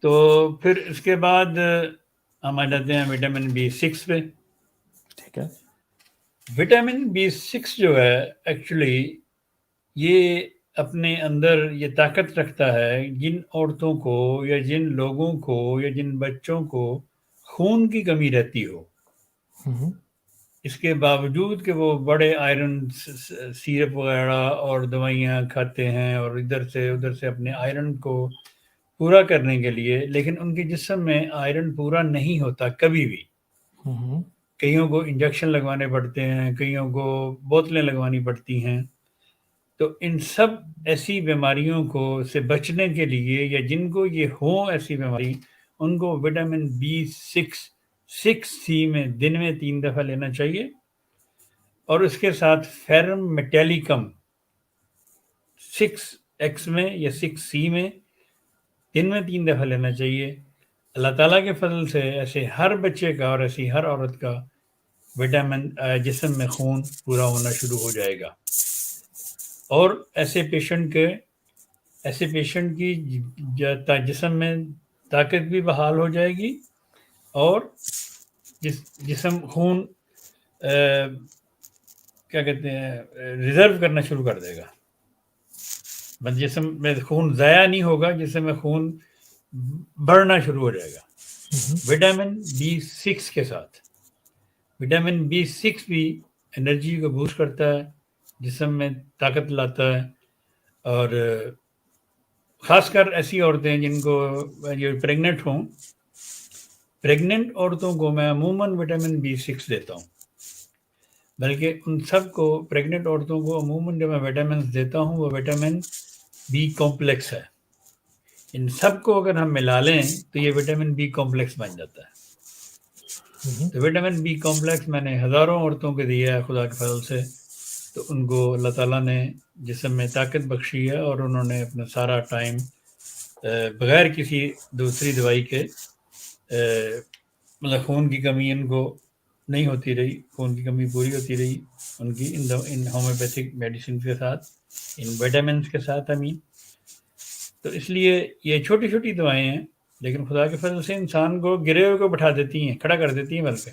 تو پھر اس کے بعد ہم آ جاتے ہیں وٹامن B6 پہ. ٹھیک ہے. وٹامن B6 جو ہے ایکچولی یہ اپنے اندر یہ طاقت رکھتا ہے جن عورتوں کو یا جن لوگوں کو یا جن بچوں کو خون کی کمی رہتی ہو، اس کے باوجود کہ وہ بڑے آئرن سیرپ وغیرہ اور دوائیاں کھاتے ہیں اور ادھر سے ادھر سے اپنے آئرن کو پورا کرنے کے لیے، لیکن ان کے جسم میں آئرن پورا نہیں ہوتا کبھی بھی. کئیوں کو انجیکشن لگوانے پڑتے ہیں، کئیوں کو بوتلیں لگوانی پڑتی ہیں. تو ان سب ایسی بیماریوں کو سے بچنے کے لیے یا جن کو یہ ہوں ایسی بیماری، ان کو وٹامن B6 میں دن میں 3 دفعہ لینا چاہیے. اور اس کے ساتھ فیرم میٹیلیکم 6X میں یا 6C میں دن میں 3 دفعہ لینا چاہیے. اللہ تعالیٰ کے فضل سے ایسے ہر بچے کا اور ایسی ہر عورت کا وٹامن جسم میں خون پورا ہونا شروع ہو جائے گا. اور ایسے پیشنٹ کی جسم میں طاقت بھی بحال ہو جائے گی اور جسم خون کیا کہتے ہیں ریزرو کرنا شروع کر دے گا. جسم میں خون ضائع نہیں ہوگا، جسم میں خون بڑھنا شروع ہو جائے گا. وٹامن B6 کے ساتھ وٹامن B6 بھی انرجی کو بوسٹ کرتا ہے، جسم میں طاقت لاتا ہے. اور خاص کر ایسی عورتیں جن کو جو پریگننٹ ہوں، پریگننٹ عورتوں کو میں عموماً وٹامن B6 دیتا ہوں. بلکہ ان سب کو پریگننٹ عورتوں کو عموماً جو میں وٹامنس دیتا ہوں وہ وٹامن B کمپلیکس ہے. ان سب کو اگر ہم ملا لیں تو یہ وٹامن B کمپلیکس بن جاتا ہے. تو وٹامن B کمپلیکس میں نے ہزاروں عورتوں کو دیا ہے خدا کے فضل سے. تو ان کو اللہ تعالیٰ نے جسم میں طاقت بخشی ہے اور انہوں نے اپنا سارا ٹائم بغیر کسی دوسری دوائی کے مطلب خون کی کمی ان کو نہیں ہوتی رہی، خون کی کمی پوری ہوتی رہی ان کی ان ہومیوپیتھک میڈیسن کے ساتھ، ان وٹامنس کے ساتھ. تو اس لیے یہ چھوٹی چھوٹی دوائیں ہیں لیکن خدا کے فضل سے انسان کو گرے ہوئے کو بٹھا دیتی ہیں، کھڑا کر دیتی ہیں. بلکہ